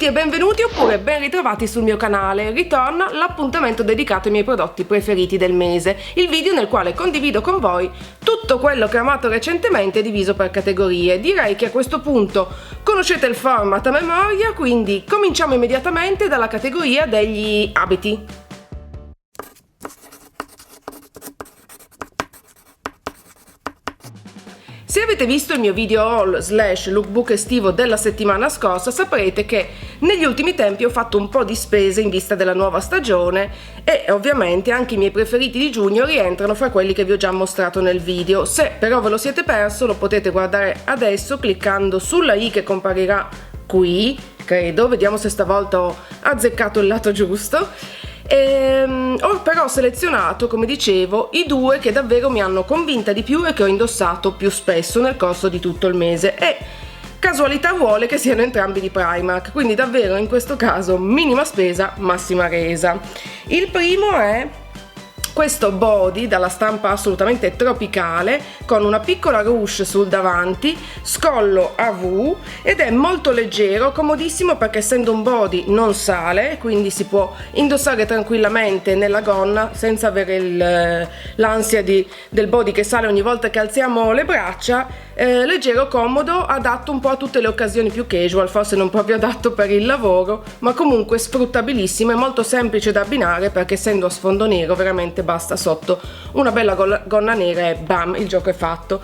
e benvenuti oppure ben ritrovati sul mio canale. Ritorna l'appuntamento dedicato ai miei prodotti preferiti del mese, il video nel quale condivido con voi tutto quello che ho amato recentemente diviso per categorie. Direi che a questo punto conoscete il format a memoria, quindi cominciamo immediatamente dalla categoria degli abiti. Se avete visto il mio video haul / lookbook estivo della settimana scorsa, saprete che negli ultimi tempi ho fatto un po' di spese in vista della nuova stagione e ovviamente anche i miei preferiti di giugno rientrano fra quelli che vi ho già mostrato nel video. Se però ve lo siete perso, lo potete guardare adesso cliccando sulla i che comparirà qui, credo, vediamo se stavolta ho azzeccato il lato giusto. Ho però selezionato, come dicevo, i due che davvero mi hanno convinta di più e che ho indossato più spesso nel corso di tutto il mese e casualità vuole che siano entrambi di Primark, quindi davvero in questo caso minima spesa, massima resa. Il primo è questo body dalla stampa assolutamente tropicale con una piccola ruche sul davanti, scollo a V ed è molto leggero, comodissimo perché essendo un body non sale, quindi si può indossare tranquillamente nella gonna senza avere l'ansia del body che sale ogni volta che alziamo le braccia. Leggero, comodo, adatto un po' a tutte le occasioni più casual, forse non proprio adatto per il lavoro, ma comunque sfruttabilissimo e molto semplice da abbinare perché essendo a sfondo nero veramente basta sotto una bella gonna nera e bam, il gioco è fatto.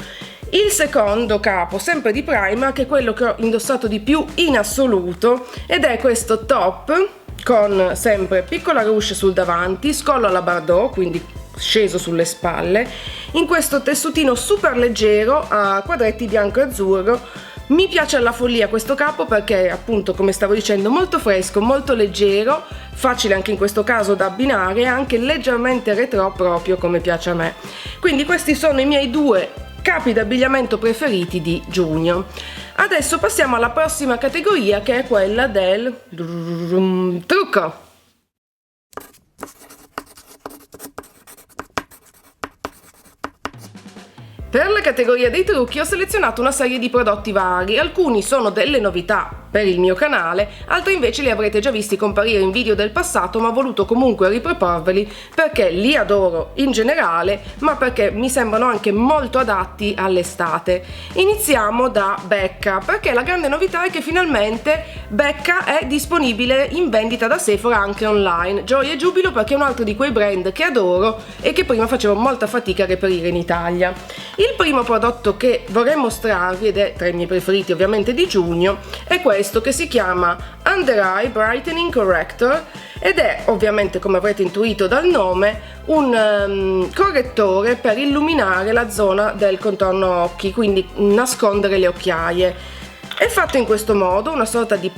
Il secondo capo, sempre di Primark, è quello che ho indossato di più in assoluto ed è questo top con sempre piccola ruche sul davanti, scollo alla Bardot, quindi sceso sulle spalle, in questo tessutino super leggero a quadretti bianco e azzurro. Mi piace alla follia questo capo perché appunto, come stavo dicendo, molto fresco, molto leggero, facile anche in questo caso da abbinare e anche leggermente retro proprio come piace a me. Quindi questi sono i miei due capi d'abbigliamento preferiti di giugno. Adesso passiamo alla prossima categoria che è quella del trucco. Per la categoria dei trucchi ho selezionato una serie di prodotti vari, alcuni sono delle novità per il mio canale, altri invece li avrete già visti comparire in video del passato, ma ho voluto comunque riproporveli perché li adoro in generale, ma perché mi sembrano anche molto adatti all'estate. Iniziamo da Becca, perché la grande novità è che finalmente Becca è disponibile in vendita da Sephora anche online. Gioia e giubilo perché è un altro di quei brand che adoro e che prima facevo molta fatica a reperire in Italia. Il primo prodotto che vorrei mostrarvi, ed è tra i miei preferiti ovviamente di giugno, è questo che si chiama Under Eye Brightening Corrector ed è ovviamente, come avrete intuito dal nome, un correttore per illuminare la zona del contorno occhi, quindi nascondere le occhiaie. È fatto in questo modo, una sorta di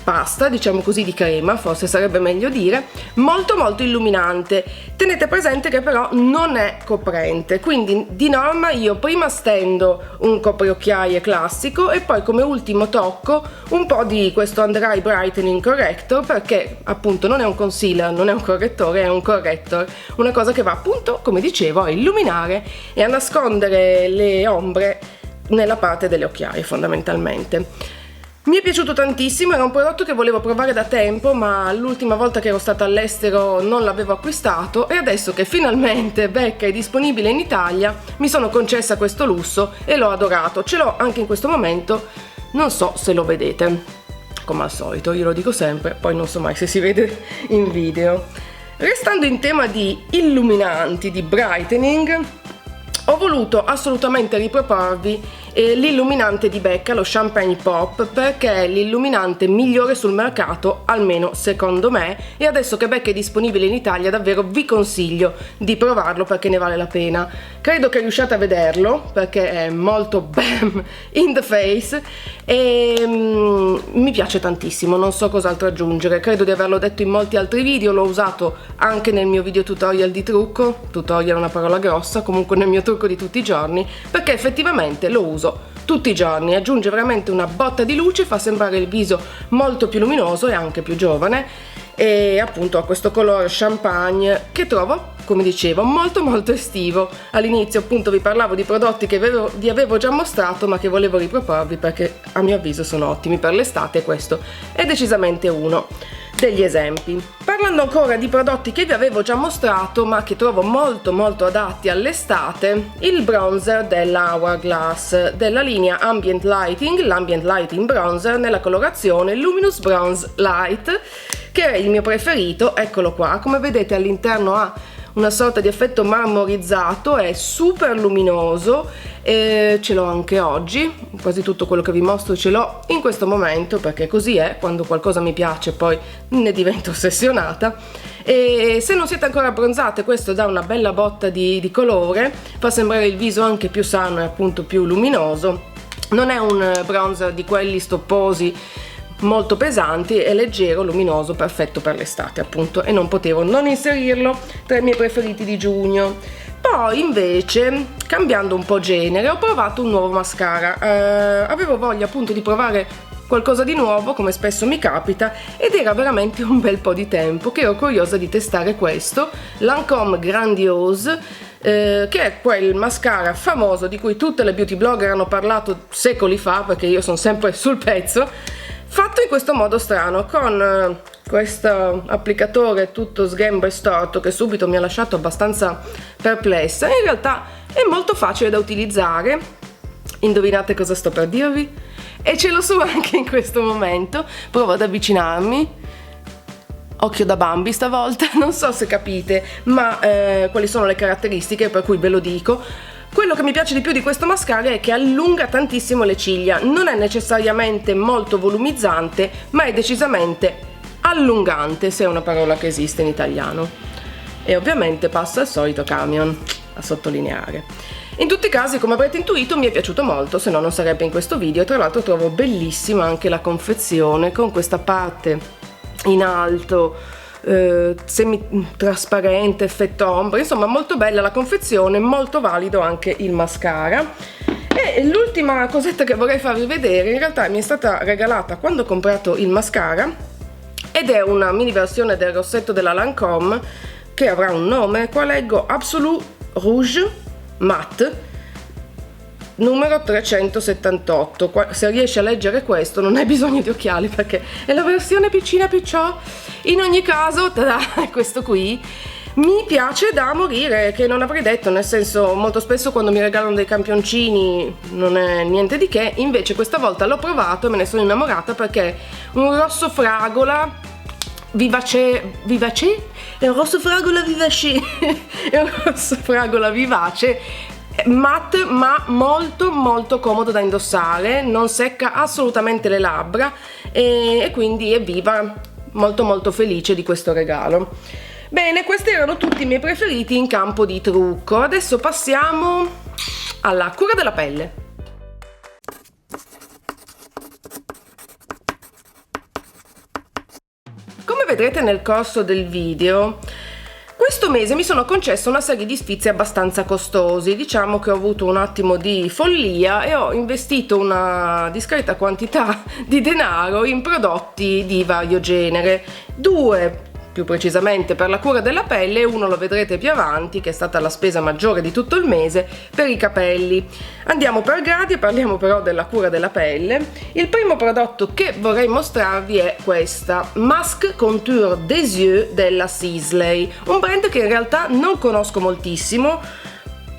pasta, diciamo così, di crema, forse sarebbe meglio dire, molto illuminante. Tenete presente che però non è coprente, quindi di norma io prima stendo un copriocchiaie classico e poi come ultimo tocco un po' di questo Under Eye Brightening Corrector perché appunto non è un concealer, non è un correttore, è un corrector, una cosa che va appunto, come dicevo, a illuminare e a nascondere le ombre nella parte delle occhiaie fondamentalmente. Mi è piaciuto tantissimo, era un prodotto che volevo provare da tempo, ma l'ultima volta che ero stata all'estero non l'avevo acquistato e adesso che finalmente Becca è disponibile in Italia mi sono concessa questo lusso e l'ho adorato. Ce l'ho anche in questo momento, non so se lo vedete, come al solito, io lo dico sempre, poi non so mai se si vede in video. Restando in tema di illuminanti, di brightening, ho voluto assolutamente riproporvi l'illuminante di Becca, lo Champagne Pop, perché è l'illuminante migliore sul mercato, almeno secondo me, e adesso che Becca è disponibile in Italia davvero vi consiglio di provarlo perché ne vale la pena. Credo che riusciate a vederlo perché è molto bam in the face e mi piace tantissimo, non so cos'altro aggiungere, credo di averlo detto in molti altri video, l'ho usato anche nel mio video tutorial di trucco, tutorial è una parola grossa, comunque nel mio trucco di tutti i giorni, perché effettivamente lo uso tutti i giorni, aggiunge veramente una botta di luce, fa sembrare il viso molto più luminoso e anche più giovane e appunto ha questo colore champagne che trovo, come dicevo, molto estivo. All'inizio appunto vi parlavo di prodotti che vi avevo già mostrato ma che volevo riproporvi perché a mio avviso sono ottimi per l'estate, questo è decisamente uno degli esempi. Parlando ancora di prodotti che vi avevo già mostrato ma che trovo molto adatti all'estate, il bronzer della Hourglass della linea Ambient Lighting, l'Ambient Lighting Bronzer nella colorazione Luminous Bronze Light, che è il mio preferito. Eccolo qua, come vedete all'interno ha una sorta di effetto marmorizzato, è super luminoso e ce l'ho anche oggi. Quasi tutto quello che vi mostro ce l'ho in questo momento, perché così è, quando qualcosa mi piace poi ne divento ossessionata. E se non siete ancora abbronzate, questo dà una bella botta di colore, fa sembrare il viso anche più sano e appunto più luminoso. Non è un bronzer di quelli stopposi molto pesanti, è leggero, luminoso, perfetto per l'estate appunto, e non potevo non inserirlo tra i miei preferiti di giugno. Poi invece, cambiando un po' genere, ho provato un nuovo mascara. Avevo voglia appunto di provare qualcosa di nuovo, come spesso mi capita, ed era veramente un bel po' di tempo che ero curiosa di testare questo Lancôme Grandiose, che è quel mascara famoso di cui tutte le beauty blogger hanno parlato secoli fa, perché io sono sempre sul pezzo, fatto in questo modo strano, con questo applicatore tutto sghembo e storto che subito mi ha lasciato abbastanza perplessa. In realtà è molto facile da utilizzare, indovinate cosa sto per dirvi? E ce l'ho su anche in questo momento. Provo ad avvicinarmi, occhio da Bambi stavolta, non so se capite, ma quali sono le caratteristiche, per cui ve lo dico. Quello che mi piace di più di questo mascara è che allunga tantissimo le ciglia, non è necessariamente molto volumizzante, ma è decisamente allungante, se è una parola che esiste in italiano. E ovviamente passa il solito camion a sottolineare. In tutti i casi, come avrete intuito, mi è piaciuto molto, se no non sarebbe in questo video. Tra l'altro trovo bellissima anche la confezione, con questa parte in alto semi-trasparente, effetto ombra, insomma molto bella la confezione, molto valido anche il mascara. E l'ultima cosetta che vorrei farvi vedere, in realtà mi è stata regalata quando ho comprato il mascara, ed è una mini versione del rossetto della Lancôme che avrà un nome, qua leggo Absolute Rouge Matte numero 378. Se riesci a leggere questo non hai bisogno di occhiali, perché è la versione piccina picciò. In ogni caso, tada, questo qui mi piace da morire, che non avrei detto, nel senso, molto spesso quando mi regalano dei campioncini non è niente di che, invece questa volta l'ho provato e me ne sono innamorata, perché è un rosso fragola vivace, è un rosso fragola vivace è un rosso fragola vivace, matte ma molto comodo da indossare, non secca assolutamente le labbra e quindi è viva, molto felice di questo regalo. Bene, questi erano tutti i miei preferiti in campo di trucco. Adesso passiamo alla cura della pelle. Come vedrete nel corso del video, questo mese mi sono concessa una serie di sfizi abbastanza costosi. Diciamo che ho avuto un attimo di follia e ho investito una discreta quantità di denaro in prodotti di vario genere. Due più precisamente per la cura della pelle, e uno lo vedrete più avanti, che è stata la spesa maggiore di tutto il mese, per i capelli. Andiamo per gradi e parliamo però della cura della pelle. Il primo prodotto che vorrei mostrarvi è questa Masque Contour des Yeux della Sisley, un brand che in realtà non conosco moltissimo.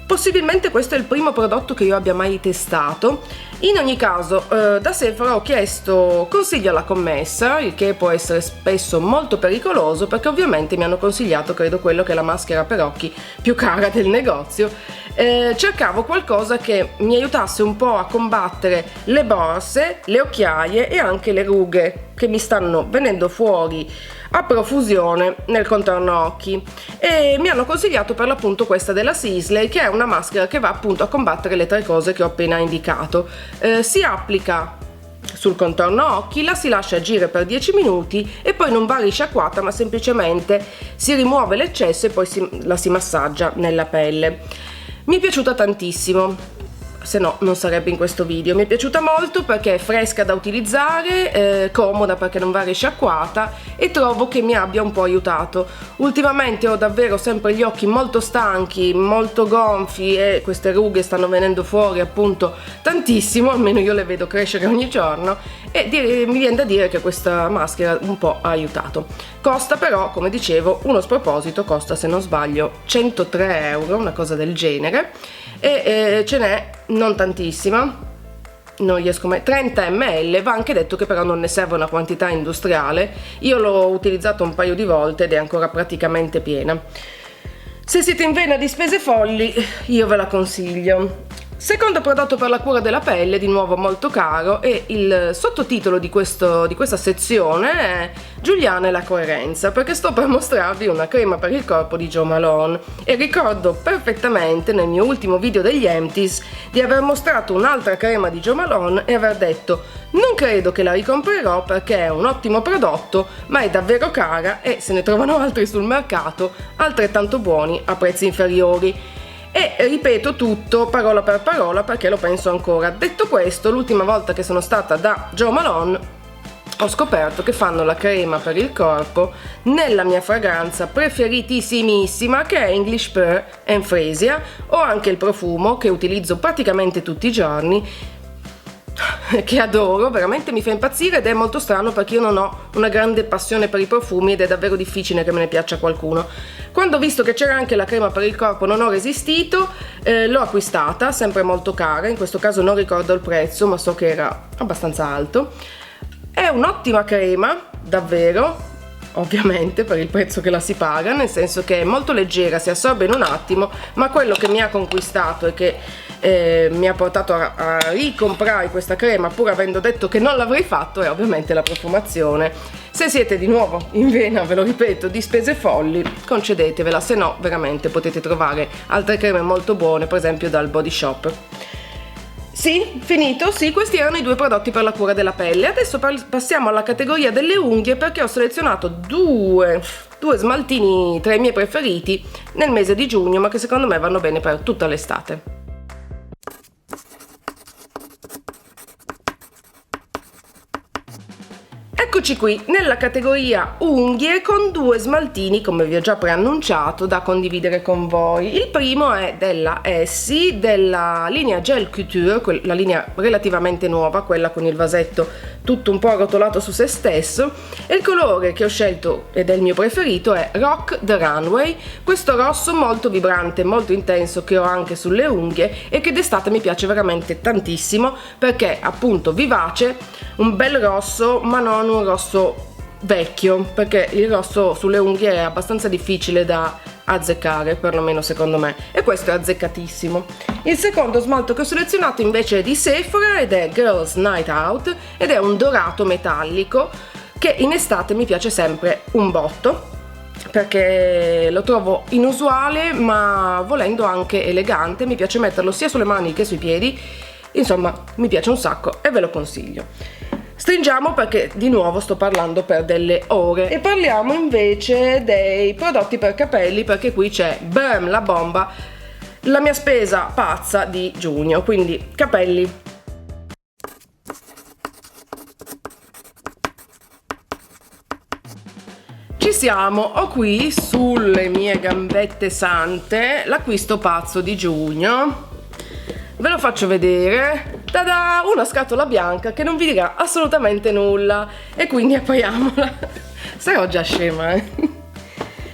Possibilmente questo è il primo prodotto che io abbia mai testato. In ogni caso, da Sephora ho chiesto consiglio alla commessa, il che può essere spesso molto pericoloso, perché ovviamente mi hanno consigliato, credo, quello che è la maschera per occhi più cara del negozio. Cercavo qualcosa che mi aiutasse un po' a combattere le borse, le occhiaie e anche le rughe che mi stanno venendo fuori a profusione nel contorno occhi, e mi hanno consigliato per l'appunto questa della Sisley, che è una maschera che va appunto a combattere le tre cose che ho appena indicato. Si applica sul contorno occhi, la si lascia agire per 10 minuti e poi non va risciacquata, ma semplicemente si rimuove l'eccesso e poi la si massaggia nella pelle. Mi è piaciuta tantissimo. se no non sarebbe in questo video. Mi è piaciuta molto perché è fresca da utilizzare, comoda perché non va risciacquata, e trovo che mi abbia un po' aiutato. Ultimamente ho davvero sempre gli occhi molto stanchi, molto gonfi, e queste rughe stanno venendo fuori appunto tantissimo, almeno io le vedo crescere ogni giorno, e mi viene da dire che questa maschera un po' ha aiutato. Costa però, come dicevo, uno sproposito, costa se non sbaglio 103 euro, una cosa del genere, e ce n'è non tantissima, non riesco mai, 30 ml, va anche detto che però non ne serve una quantità industriale. Io l'ho utilizzato un paio di volte ed è ancora praticamente piena. Se siete in vena di spese folli, io ve la consiglio. Secondo prodotto per la cura della pelle, di nuovo molto caro, e il sottotitolo di questa sezione è Giuliana e la coerenza, perché sto per mostrarvi una crema per il corpo di Jo Malone, e ricordo perfettamente nel mio ultimo video degli Empties di aver mostrato un'altra crema di Jo Malone e aver detto: non credo che la ricomprerò perché è un ottimo prodotto, ma è davvero cara e se ne trovano altri sul mercato altrettanto buoni a prezzi inferiori. E ripeto tutto parola per parola perché lo penso ancora. Detto questo, l'ultima volta che sono stata da Jo Malone ho scoperto che fanno la crema per il corpo nella mia fragranza preferitissimissima, che è English Pear and Freesia. Ho anche il profumo che utilizzo praticamente tutti i giorni, che adoro, veramente mi fa impazzire, ed è molto strano perché io non ho una grande passione per i profumi ed è davvero difficile che me ne piaccia qualcuno. Quando ho visto che c'era anche la crema per il corpo non ho resistito, l'ho acquistata, sempre molto cara, in questo caso non ricordo il prezzo ma so che era abbastanza alto. È un'ottima crema, davvero, ovviamente per il prezzo che la si paga, nel senso che è molto leggera, si assorbe in un attimo, ma quello che mi ha conquistato e che mi ha portato a ricomprare questa crema pur avendo detto che non l'avrei fatto è ovviamente la profumazione. Se siete di nuovo in vena, ve lo ripeto, di spese folli, concedetevela, se no veramente potete trovare altre creme molto buone, per esempio dal Body Shop. Sì, finito? Sì, questi erano i due prodotti per la cura della pelle. Adesso passiamo alla categoria delle unghie, perché ho selezionato due smaltini tra i miei preferiti nel mese di giugno, ma che secondo me vanno bene per tutta l'estate. Eccoci qui nella categoria unghie con due smaltini, come vi ho già preannunciato, da condividere con voi. Il primo è della Essie, della linea Gel Couture, la linea relativamente nuova, quella con il vasetto tutto un po' arrotolato su se stesso, e il colore che ho scelto ed è il mio preferito è Rock the Runway, questo rosso molto vibrante, molto intenso che ho anche sulle unghie e che d'estate mi piace veramente tantissimo perché appunto vivace, un bel rosso ma non un rosso vecchio, perché il rosso sulle unghie è abbastanza difficile da azzeccare, perlomeno secondo me, e questo è azzeccatissimo. Il secondo smalto che ho selezionato invece è di Sephora ed è Girls Night Out ed è un dorato metallico che in estate mi piace sempre un botto perché lo trovo inusuale ma volendo anche elegante, mi piace metterlo sia sulle mani che sui piedi, insomma mi piace un sacco e ve lo consiglio. Stringiamo perché di nuovo sto parlando per delle ore e parliamo invece dei prodotti per capelli, perché qui c'è bam, la bomba, la mia spesa pazza di giugno, quindi capelli. Ci siamo, ho qui sulle mie gambette sante l'acquisto pazzo di giugno. Ve lo faccio vedere. Tada! Una scatola bianca che non vi dirà assolutamente nulla e quindi apriamola. Sarò già scema,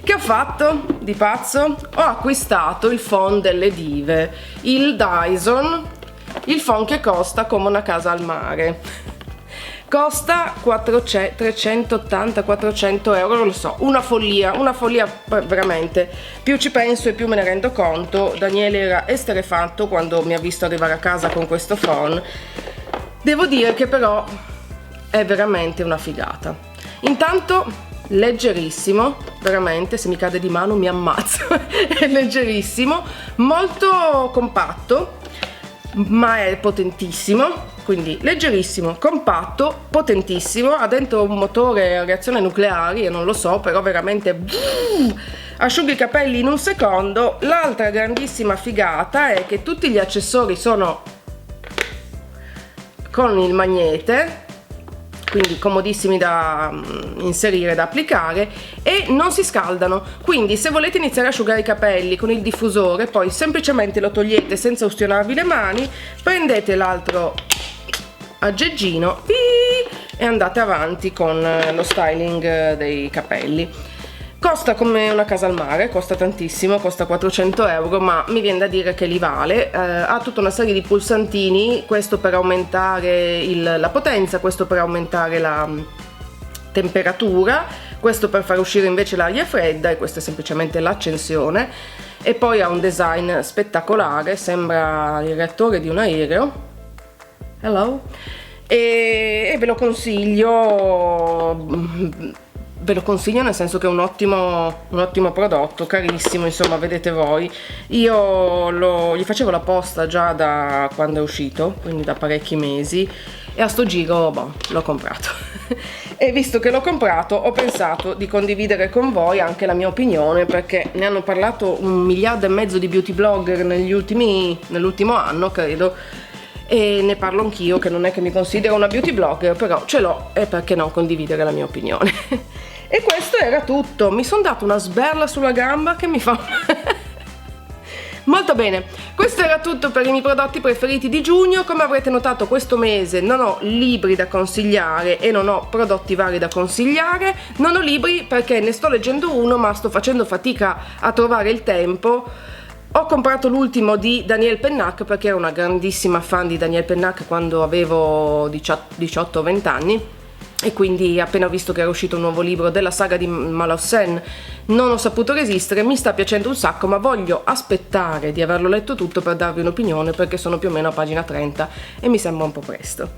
Che ho fatto di pazzo? Ho acquistato il phon delle dive, il Dyson, il phon che costa come una casa al mare. Costa 380-400 euro, non lo so, una follia veramente. Più ci penso e più me ne rendo conto. Daniele era esterrefatto quando mi ha visto arrivare a casa con questo phon. Devo dire che però è veramente una figata. Intanto leggerissimo, veramente, se mi cade di mano mi ammazzo. È leggerissimo, molto compatto, ma è potentissimo. Quindi leggerissimo, compatto, potentissimo, ha dentro un motore a reazione nucleare, io non lo so, però veramente asciuga i capelli in un secondo. L'altra grandissima figata è che tutti gli accessori sono con il magnete, quindi comodissimi da inserire, da applicare, e non si scaldano. Quindi se volete iniziare a asciugare i capelli con il diffusore, poi semplicemente lo togliete senza ustionarvi le mani, prendete l'altro aggeggino e andate avanti con lo styling dei capelli. Costa come una casa al mare, costa tantissimo, costa 400 euro, ma mi viene da dire che li vale. Ha tutta una serie di pulsantini, questo per aumentare la potenza, questo per aumentare la temperatura, questo per far uscire invece l'aria fredda, e questa è semplicemente l'accensione. E poi ha un design spettacolare, sembra il reattore di un aereo. Hello? E ve lo consiglio. Ve lo consiglio nel senso che è un ottimo prodotto, carissimo, insomma, vedete voi. Io gli facevo la posta già da quando è uscito, quindi da parecchi mesi, e a sto giro l'ho comprato. E visto che l'ho comprato, ho pensato di condividere con voi anche la mia opinione, perché ne hanno parlato 1,5 miliardi di beauty blogger nell'ultimo anno, credo, e ne parlo anch'io, che non è che mi considero una beauty blogger, però ce l'ho, e perché non condividere la mia opinione. E questo era tutto. Mi sono dato una sberla sulla gamba che mi fa molto bene. Questo era tutto per i miei prodotti preferiti di giugno. Come avrete notato, questo mese non ho libri da consigliare e non ho prodotti vari da consigliare. Non ho libri perché ne sto leggendo uno, ma sto facendo fatica a trovare il tempo. Ho comprato l'ultimo di Daniel Pennac perché ero una grandissima fan di Daniel Pennac quando avevo 18 o 20 anni, e quindi appena ho visto che era uscito un nuovo libro della saga di Malaussen non ho saputo resistere. Mi sta piacendo un sacco, ma voglio aspettare di averlo letto tutto per darvi un'opinione, perché sono più o meno a pagina 30 e mi sembra un po' presto.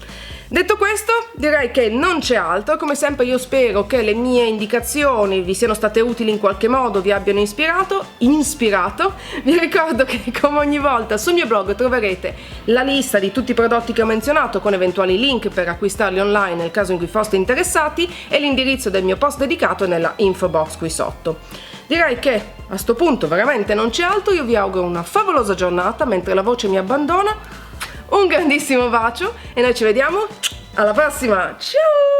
Detto questo, direi che non c'è altro. Come sempre io spero che le mie indicazioni vi siano state utili in qualche modo, vi abbiano ispirato. Vi ricordo che come ogni volta sul mio blog troverete la lista di tutti i prodotti che ho menzionato, con eventuali link per acquistarli online nel caso in cui foste interessati, e l'indirizzo del mio post dedicato è nella info box qui sotto. Direi che a sto punto veramente non c'è altro. Io vi auguro una favolosa giornata mentre la voce mi abbandona. Un grandissimo bacio e noi ci vediamo alla prossima. Ciao!